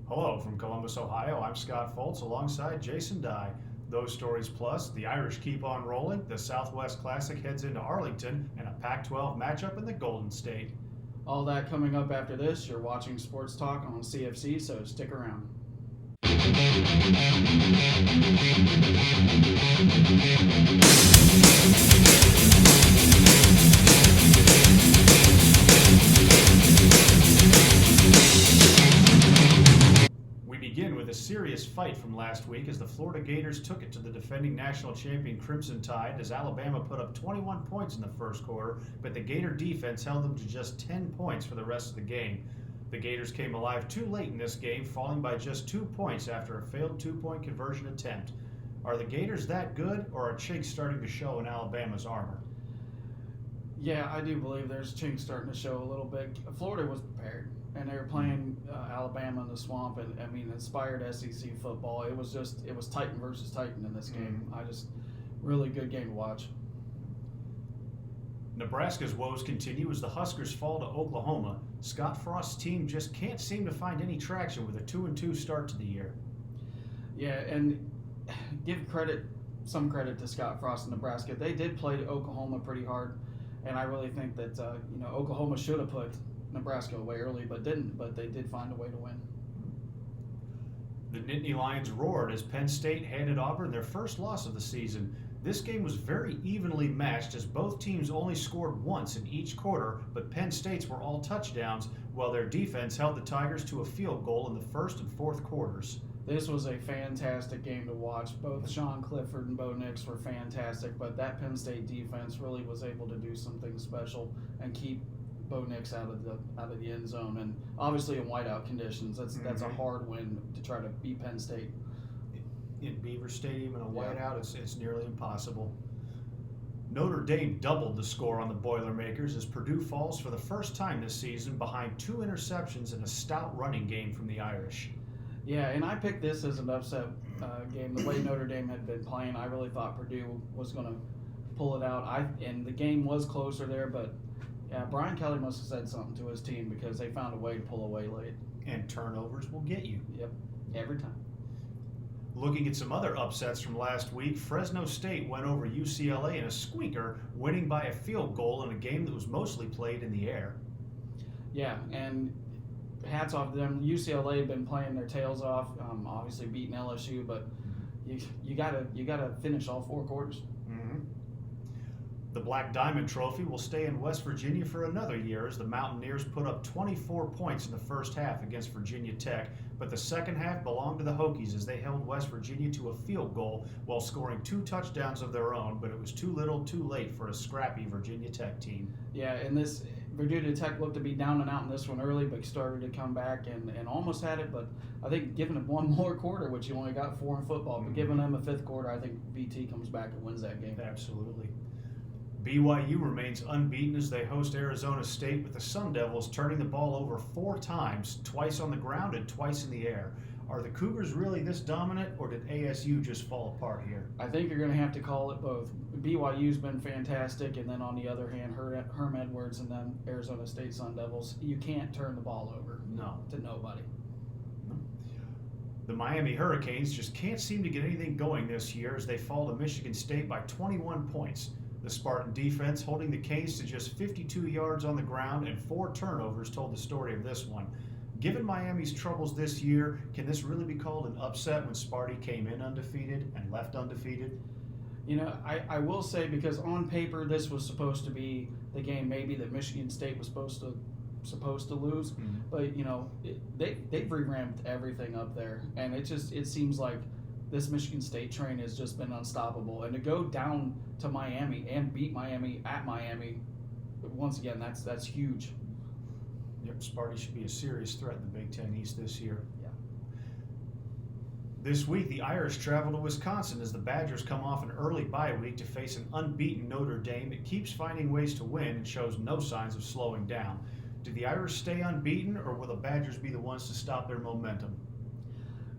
Hello from Columbus, Ohio. I'm Scott Foltz alongside Jason Dye. Those stories plus, the Irish keep on rolling, the Southwest Classic heads into Arlington, and a Pac-12 matchup in the Golden State. All that coming up after this. You're watching Sports Talk on CFC, so stick around. We begin with a serious fight from last week as the Florida Gators took it to the defending national champion Crimson Tide as Alabama put up 21 points in the first quarter, but the Gator defense held them to just 10 points for the rest of the game. The Gators came alive too late in this game, falling by just 2 points after a failed two-point conversion attempt. Are the Gators that good, or are chinks starting to show in Alabama's armor? Yeah, I do believe there's chinks starting to show a little bit. Florida was prepared, and they were playing Alabama in the swamp, and inspired SEC football. It was Titan versus Titan in this game. Really good game to watch. Nebraska's woes continue as the Huskers fall to Oklahoma. Scott Frost's team just can't seem to find any traction with a 2-2 start to the year. Yeah, and give some credit to Scott Frost in Nebraska. They did play Oklahoma pretty hard, and I really think that Oklahoma should have put Nebraska away early, but didn't. But they did find a way to win. The Nittany Lions roared as Penn State handed Auburn their first loss of the season. This game was very evenly matched as both teams only scored once in each quarter, but Penn State's were all touchdowns, while their defense held the Tigers to a field goal in the first and fourth quarters. This was a fantastic game to watch. Both Sean Clifford and Bo Nix were fantastic, but that Penn State defense really was able to do something special and keep Bo Nix out of the end zone. And obviously in whiteout conditions, that's a hard win to try to beat Penn State. In Beaver Stadium in a whiteout, it's nearly impossible. Notre Dame doubled the score on the Boilermakers as Purdue falls for the first time this season behind 2 interceptions and a stout running game from the Irish. Yeah, and I picked this as an upset game. The way Notre Dame had been playing, I really thought Purdue was going to pull it out. And the game was closer there, but yeah, Brian Kelly must have said something to his team because they found a way to pull away late. And turnovers will get you. Yep, every time. Looking at some other upsets from last week, Fresno State went over UCLA in a squeaker, winning by a field goal in a game that was mostly played in the air. Yeah, and hats off to them. UCLA had been playing their tails off, obviously beating LSU, but you gotta finish all 4 quarters. Mm-hmm. The Black Diamond Trophy will stay in West Virginia for another year as the Mountaineers put up 24 points in the first half against Virginia Tech, but the second half belonged to the Hokies as they held West Virginia to a field goal while scoring 2 touchdowns of their own, but it was too little too late for a scrappy Virginia Tech team. Yeah, and this Virginia Tech looked to be down and out in this one early, but started to come back and almost had it, but I think giving them one more quarter, which you only got 4 in football, but giving them a 5th quarter, I think VT comes back and wins that game. Absolutely. BYU remains unbeaten as they host Arizona State, with the Sun Devils turning the ball over 4 times, twice on the ground and twice in the air. Are the Cougars really this dominant, or did ASU just fall apart here? I think you're going to have to call it both. BYU's been fantastic, and then on the other hand, Herm Edwards and then Arizona State Sun Devils. You can't turn the ball over to nobody. The Miami Hurricanes just can't seem to get anything going this year as they fall to Michigan State by 21 points. The Spartan defense holding the Canes to just 52 yards on the ground and 4 turnovers told the story of this one. Given Miami's troubles this year, can this really be called an upset when Sparty came in undefeated and left undefeated? I will say, because on paper this was supposed to be the game maybe that Michigan State was supposed to lose, but they've revamped everything up there, and it seems like this Michigan State train has just been unstoppable. And to go down to Miami and beat Miami at Miami, once again, that's huge. Yep, Sparty should be a serious threat in the Big Ten East this year. Yeah. This week, the Irish travel to Wisconsin as the Badgers come off an early bye week to face an unbeaten Notre Dame that keeps finding ways to win and shows no signs of slowing down. Do the Irish stay unbeaten, or will the Badgers be the ones to stop their momentum?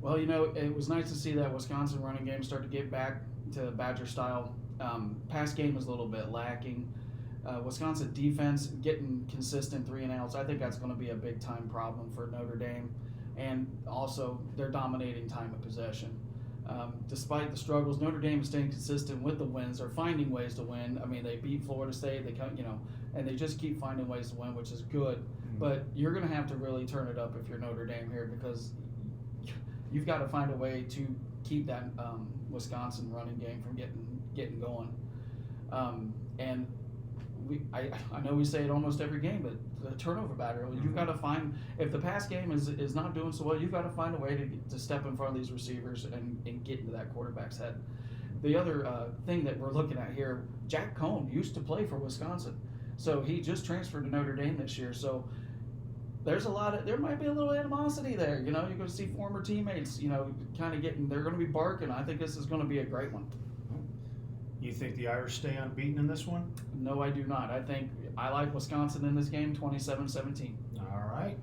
Well, it was nice to see that Wisconsin running game start to get back to Badger style. Pass game was a little bit lacking. Wisconsin defense getting consistent 3 and outs. I think that's going to be a big time problem for Notre Dame. and also they're dominating time of possession. Despite the struggles, Notre Dame is staying consistent with the wins. They're finding ways to win. I mean, they beat Florida State. They come, and they just keep finding ways to win, which is good. Mm-hmm. But you're going to have to really turn it up if you're Notre Dame here, because you've got to find a way to keep that Wisconsin running game from getting going. And I know we say it almost every game, but the turnover battle, you've got to find, if the pass game is not doing so well, you've got to find a way to step in front of these receivers and get into that quarterback's head. The other thing that we're looking at here, Jack Cohn used to play for Wisconsin, so he just transferred to Notre Dame this year. So there might be a little animosity there. You're going to see former teammates, kind of they're going to be barking. I think this is going to be a great one. You think the Irish stay unbeaten in this one? No, I do not. I like Wisconsin in this game, 27-17. All right.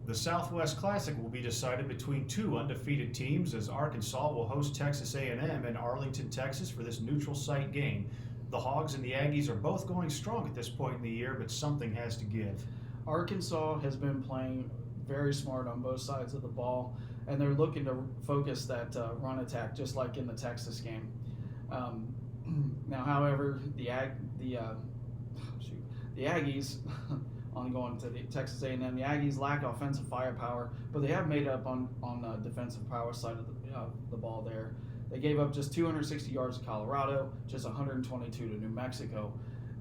The Southwest Classic will be decided between two undefeated teams, as Arkansas will host Texas A&M in Arlington, Texas for this neutral site game. The Hogs and the Aggies are both going strong at this point in the year, but something has to give. Arkansas has been playing very smart on both sides of the ball, and they're looking to focus that run attack just like in the Texas game. Now, however, the Aggies, on going to the Texas A&M, the Aggies lack offensive firepower, but they have made up on the defensive power side of the ball there. They gave up just 260 yards to Colorado, just 122 to New Mexico.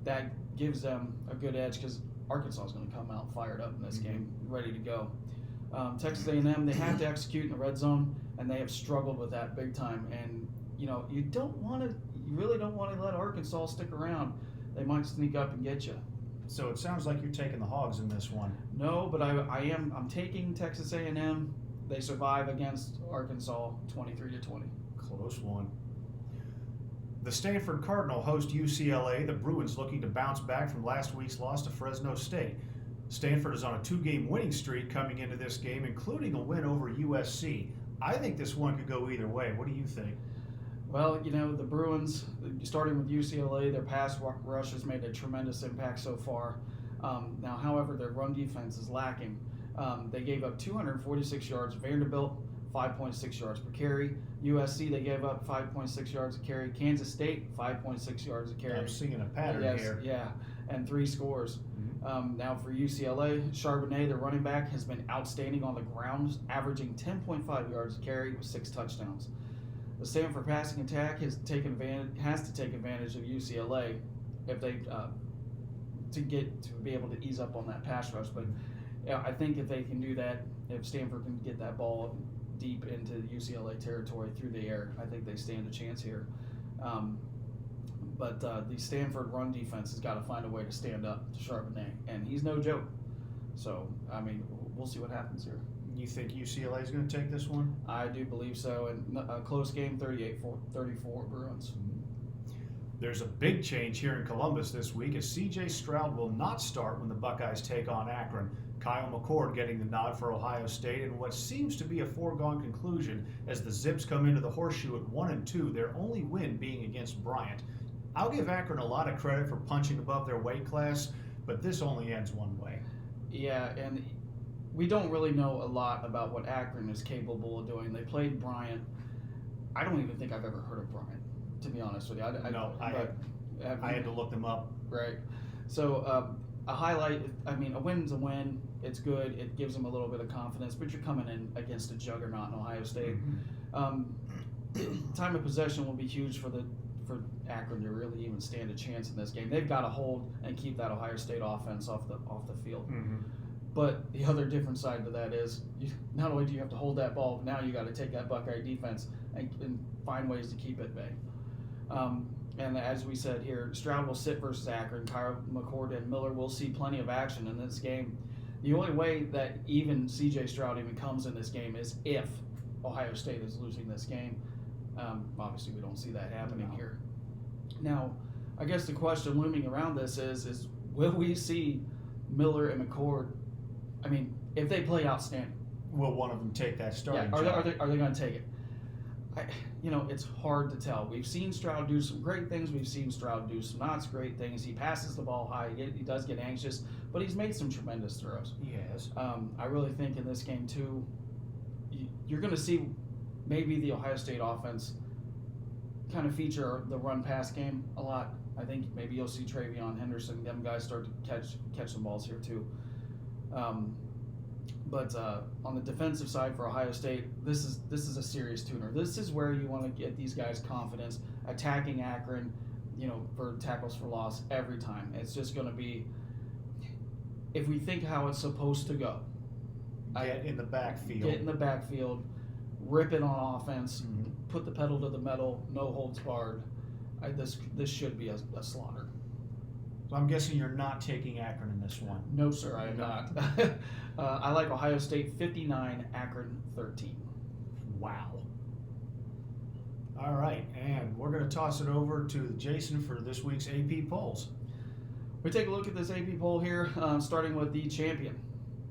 That gives them a good edge because Arkansas is going to come out fired up in this game, ready to go. Texas A&M, they have to execute in the red zone, and they have struggled with that big time. And you really don't want to let Arkansas stick around. They might sneak up and get you. So it sounds like you're taking the Hogs in this one. No, but I'm taking Texas A&M. They survive against Arkansas 23-20. Close one. The Stanford Cardinal host UCLA. The Bruins looking to bounce back from last week's loss to Fresno State. Stanford is on a 2-game winning streak coming into this game, including a win over USC. I think this one could go either way. What do you think? Well, the Bruins, starting with UCLA, their pass rush has made a tremendous impact so far. Now, however, their run defense is lacking. They gave up 246 yards. Vanderbilt, 5.6 yards per carry. USC, they gave up 5.6 yards a carry. Kansas State, 5.6 yards a carry. I'm seeing a pattern here. Yeah, and 3 scores. Mm-hmm. Now for UCLA, Charbonnet, the running back, has been outstanding on the ground, averaging 10.5 yards a carry with 6 touchdowns. The Stanford passing attack has to take advantage of UCLA if they to be able to ease up on that pass rush. But I think if they can do that, if Stanford can get that ball deep into UCLA territory through the air, I think they stand a chance here. But the Stanford run defense has got to find a way to stand up to Charbonnet, and he's no joke. So, we'll see what happens here. You think UCLA is going to take this one? I do believe so. And a close game, 38-34 Bruins. There's a big change here in Columbus this week, as C.J. Stroud will not start when the Buckeyes take on Akron. Kyle McCord getting the nod for Ohio State in what seems to be a foregone conclusion as the Zips come into the horseshoe at 1-2, their only win being against Bryant. I'll give Akron a lot of credit for punching above their weight class, but this only ends one way. Yeah, and we don't really know a lot about what Akron is capable of doing. They played Bryant. I don't even think I've ever heard of Bryant, to be honest with you. I had to look them up. Right. So a highlight, a win's a win. It's good. It gives them a little bit of confidence, but you're coming in against a juggernaut in Ohio State. Mm-hmm. Time of possession will be huge for Akron to really even stand a chance in this game. They've got to hold and keep that Ohio State offense off the field. Mm-hmm. But the other different side to that is not only do you have to hold that ball, but now you got to take that Buckeye defense and find ways to keep it at bay. And as we said here, Stroud will sit versus Akron. Kyle McCord and Miller will see plenty of action in this game. The only way that even C.J. Stroud even comes in this game is if Ohio State is losing this game. Obviously, we don't see that happening here. Now, I guess the question looming around this is will we see Miller and McCord? If they play outstanding, will one of them take that starting job? Are they going to take it? It's hard to tell. We've seen Stroud do some great things. We've seen Stroud do some not so great things. He passes the ball high. He does get anxious, but he's made some tremendous throws. He has. I really think in this game too, you're going to see maybe the Ohio State offense kind of feature the run-pass game a lot. I think maybe you'll see Travion Henderson, them guys start to catch some balls here too. But on the defensive side for Ohio State, this is a serious tuner. This is where you want to get these guys confidence, attacking Akron, for tackles for loss every time. It's just going to be, if we think how it's supposed to go. Get in the backfield, rip it on offense, put the pedal to the metal, no holds barred. This should be a slaughter. So I'm guessing you're not taking Akron in this one. No, sir, I am not. I like Ohio State 59, Akron 13. Wow. All right, and we're going to toss it over to Jason for this week's AP polls. We take a look at this AP poll here, starting with the champion.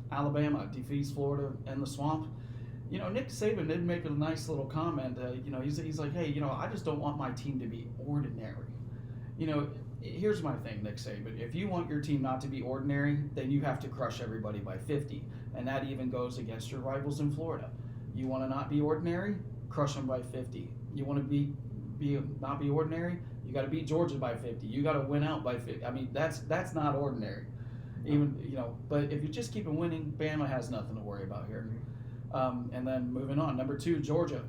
Alabama defeats Florida in the swamp. Nick Saban did make a nice little comment. He's like, hey, I just don't want my team to be ordinary. Here's my thing, Nick Saban. If you want your team not to be ordinary, then you have to crush everybody by 50. And that even goes against your rivals in Florida. You want to not be ordinary? Crush them by 50. You want to not be ordinary? You got to beat Georgia by 50. You got to win out by 50. I mean, that's not ordinary. But if you just keep winning, Bama has nothing to worry about here. And then moving on, number 2, Georgia.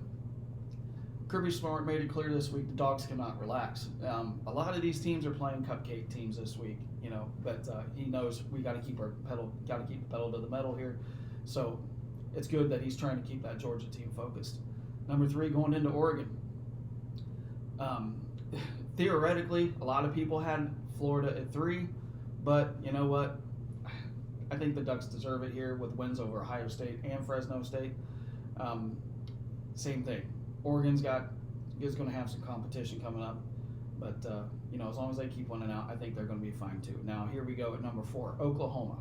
Kirby Smart made it clear this week the dogs cannot relax. A lot of these teams are playing cupcake teams this week, but he knows we got to keep the pedal to the metal here. So it's good that he's trying to keep that Georgia team focused. Number 3, going into Oregon. Theoretically, a lot of people had Florida at 3, but you know what? I think the Ducks deserve it here with wins over Ohio State and Fresno State. Same thing. Oregon's is going to have some competition coming up, but as long as they keep winning out, I think they're going to be fine too. Now here we go at number 4, Oklahoma.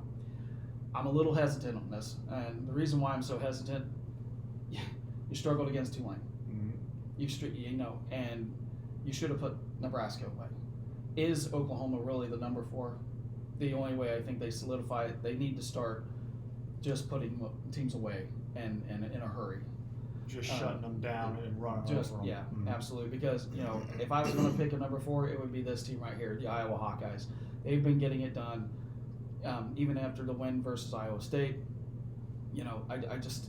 I'm a little hesitant on this, and the reason why I'm so hesitant, you struggled against Tulane. And you should have put Nebraska away. Is Oklahoma really the number 4? The only way I think they solidify it, they need to start just putting teams away and in a hurry. Just shutting them down and running over them. Yeah, absolutely. Because, if I was going to pick a number 4, it would be this team right here, the Iowa Hawkeyes. They've been getting it done, even after the win versus Iowa State. I just,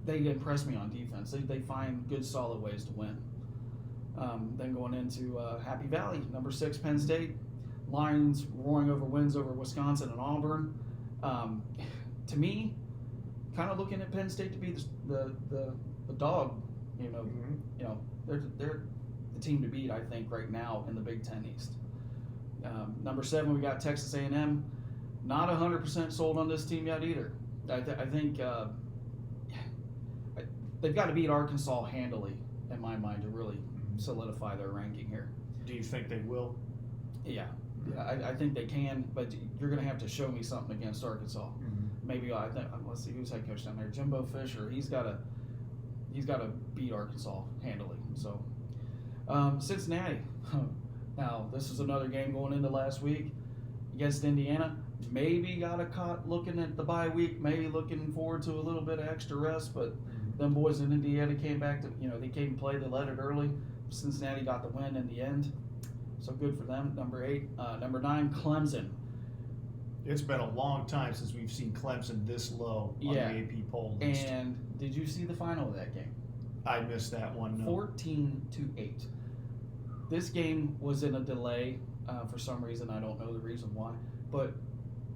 they impress me on defense. They find good, solid ways to win. Then going into Happy Valley, number 6, Penn State. Lions roaring over wins over Wisconsin and Auburn. To me, kind of looking at Penn State to be the dog. They're the team to beat, I think, right now in the Big Ten East. Number 7, we got Texas A&M. Not 100% sold on this team yet either. I think they've got to beat Arkansas handily, in my mind, to really solidify their ranking here. Do you think they will? Yeah, I think they can, but you're going to have to show me something against Arkansas. Maybe let's see who's head coach down there. Jimbo Fisher. He's got to beat Arkansas handily. So Cincinnati. Now this is another game going into last week against Indiana. Maybe got caught looking at the bye week. Maybe looking forward to a little bit of extra rest, but them boys in Indiana came back to they came and played. They led it early. Cincinnati got the win in the end. So good for them. Number 8. Number 9, Clemson. It's been a long time since we've seen Clemson this low on the AP poll list. And did you see the final of that game? I missed that one. No. 14-8. This game was in a delay for some reason. I don't know the reason why. But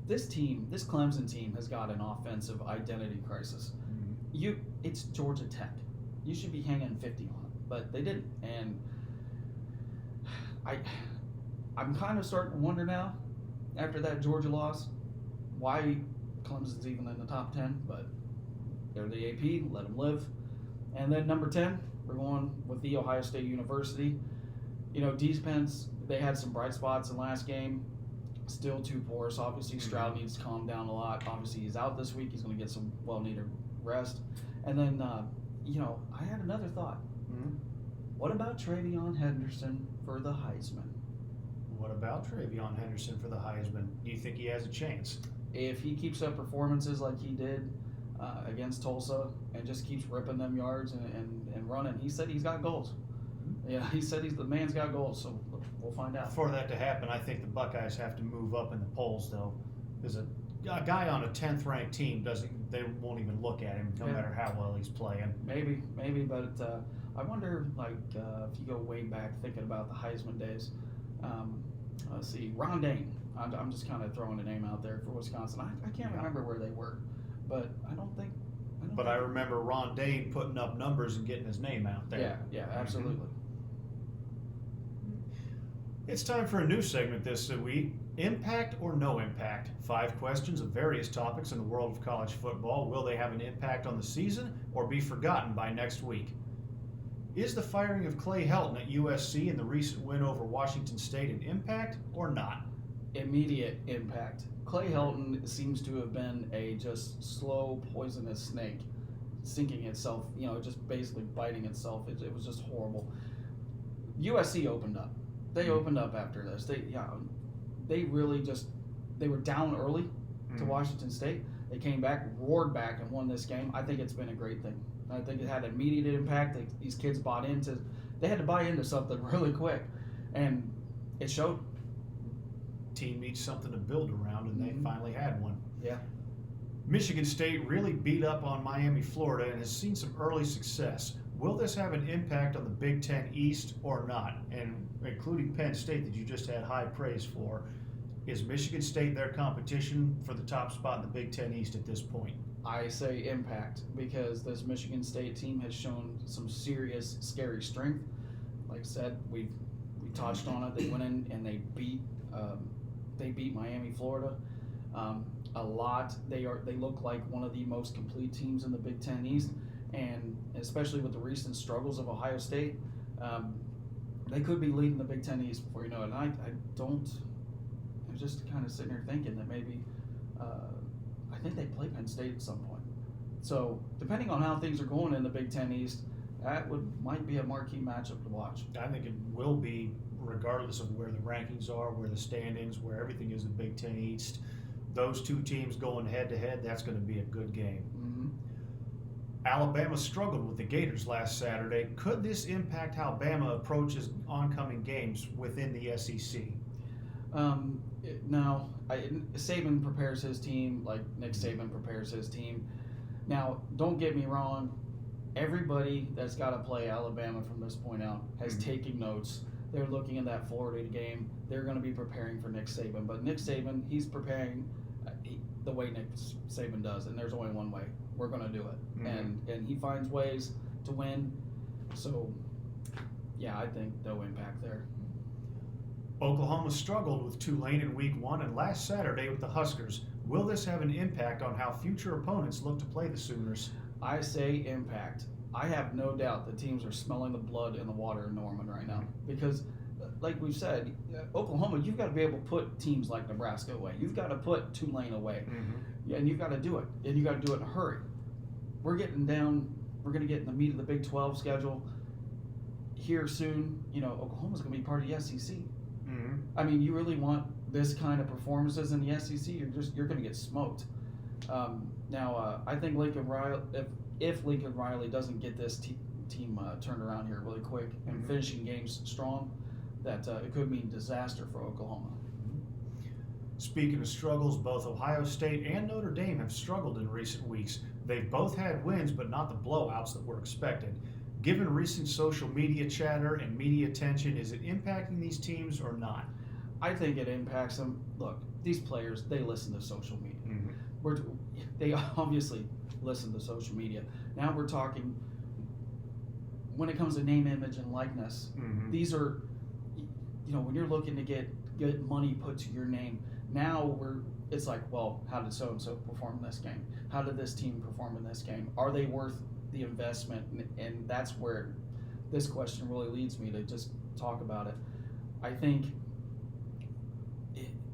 this Clemson team has got an offensive identity crisis. It's Georgia Tech. You should be hanging 50 on it, but they didn't. And I'm kind of starting to wonder now, after that Georgia loss, why Clemson's even in the top 10, but they're the AP, let them live. And then number 10, we're going with the Ohio State University. Defense, they had some bright spots in last game, still too porous. Obviously, Stroud needs to calm down a lot. Obviously, he's out this week. He's going to get some well-needed rest. And then, I had another thought. What about Travion Henderson for the Heisman? What about Travion Henderson for the Heisman? Do you think he has a chance? If he keeps up performances like he did against Tulsa and just keeps ripping them yards and running. He said he's got goals. Yeah, he said the man's got goals, so we'll find out. For that to happen, I think the Buckeyes have to move up in the polls, though. Because a guy on a 10th ranked team they won't even look at him, no matter how well he's playing. Maybe, but I wonder, if you go way back thinking about the Heisman days. Let's see, Ron Dane. I'm just kind of throwing a name out there for Wisconsin. I can't remember where they were, but I don't think. But I remember Ron Dane putting up numbers and getting his name out there. Yeah, absolutely. It's time for a new segment this week. Impact or no impact? 5 questions of various topics in the world of college football. Will they have an impact on the season or be forgotten by next week? Is the firing of Clay Helton at USC and the recent win over Washington State an impact or not? Immediate impact. Clay Helton seems to have been a just slow, poisonous snake, sinking itself, just basically biting itself. It was just horrible. USC opened up. They opened up after this. They really they were down early to Washington State. They came back, roared back, and won this game. I think it's been a great thing. I think it had immediate impact. These kids they had to buy into something really quick, and it showed. Team needs something to build around, and they finally had one. Yeah. Michigan State really beat up on Miami, Florida, and has seen some early success. Will this have an impact on the Big Ten East or not? And including Penn State that you just had high praise for, is Michigan State their competition for the top spot in the Big Ten East at this point? I say impact because this Michigan State team has shown some serious, scary strength. Like I said, we touched on it. They went in and they beat Miami, Florida. A lot. They look like one of the most complete teams in the Big Ten East, and especially with the recent struggles of Ohio State, they could be leading the Big Ten East before you know it. And I was just kind of sitting here thinking that maybe I think they play Penn State at some point. So depending on how things are going in the Big Ten East, that might be a marquee matchup to watch. I think it will be, regardless of where the rankings are, where the standings, where everything is in the Big Ten East. Those two teams going head-to-head, that's going to be a good game. Mm-hmm. Alabama struggled with the Gators last Saturday. Could this impact how Bama approaches oncoming games within the SEC? Now, Saban prepares his team like Nick Saban prepares his team. Now, don't get me wrong. Everybody that's got to play Alabama from this point out has taken notes. They're looking at that Florida game. They're going to be preparing for Nick Saban. But Nick Saban, he's preparing the way Nick Saban does, and there's only one way. We're going to do it. And he finds ways to win. So, yeah, I think no impact there. Oklahoma struggled with Tulane in Week 1 and last Saturday with the Huskers. Will this have an impact on how future opponents look to play the Sooners? I say impact. I have no doubt the teams are smelling the blood in the water in Norman right now because, like we've said, Oklahoma, you've got to be able to put teams like Nebraska away. You've got to put Tulane away, and you've got to do it, and you've got to do it in a hurry. We're going to get in the meat of the Big 12 schedule here soon. Oklahoma's going to be part of the SEC. I mean, you really want this kind of performances in the SEC? You're going to get smoked. Now, I think Lincoln Riley, if Lincoln Riley doesn't get this team turned around here really quick and finishing games strong, that it could mean disaster for Oklahoma. Speaking of struggles, both Ohio State and Notre Dame have struggled in recent weeks. They've both had wins, but not the blowouts that were expected. Given recent social media chatter and media attention, is it impacting these teams or not? I think it impacts them. Look, these players, they listen to social media. They obviously listen to social media. Now we're talking, when it comes to name, image, and likeness, these are, when you're looking to get money put to your name, now it's like, well, how did so-and-so perform in this game? How did this team perform in this game? Are they worth the investment? And that's where this question really leads me to just talk about it. I think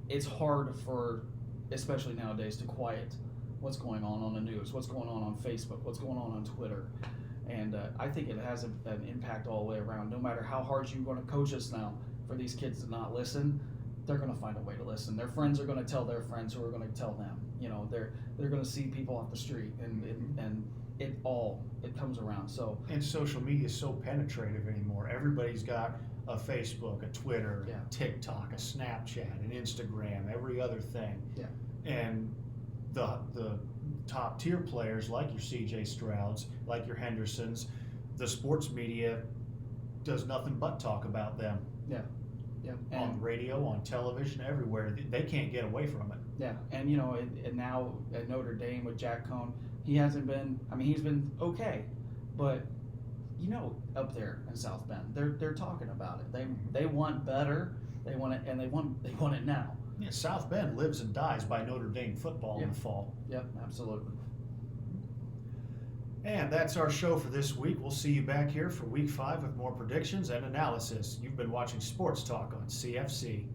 it's hard for, especially nowadays, to quiet what's going on the news, what's going on Facebook, what's going on Twitter. And I think it has an impact all the way around. No matter how hard you're going to coach us now for these kids to not listen, they're going to find a way to listen. Their friends are going to tell their friends who are going to tell them. they're going to see people off the street, and it comes around. So and social media is so penetrative anymore. Everybody's got a Facebook, a Twitter, Yeah. TikTok, a Snapchat, an Instagram, every other thing. Yeah. And the top tier players like your CJ Strouds, like your Hendersons, the sports media does nothing but talk about them. Yeah. On radio, on television, everywhere. They can't get away from it. Yeah, and and now at Notre Dame with Jack Cohn, he hasn't been. I mean, he's been okay, but up there in South Bend, they're talking about it. They want better. They want it, and they want it now. Yeah, South Bend lives and dies by Notre Dame football in the fall. Yep, absolutely. And that's our show for this week. We'll see you back here for week 5 with more predictions and analysis. You've been watching Sports Talk on CFC.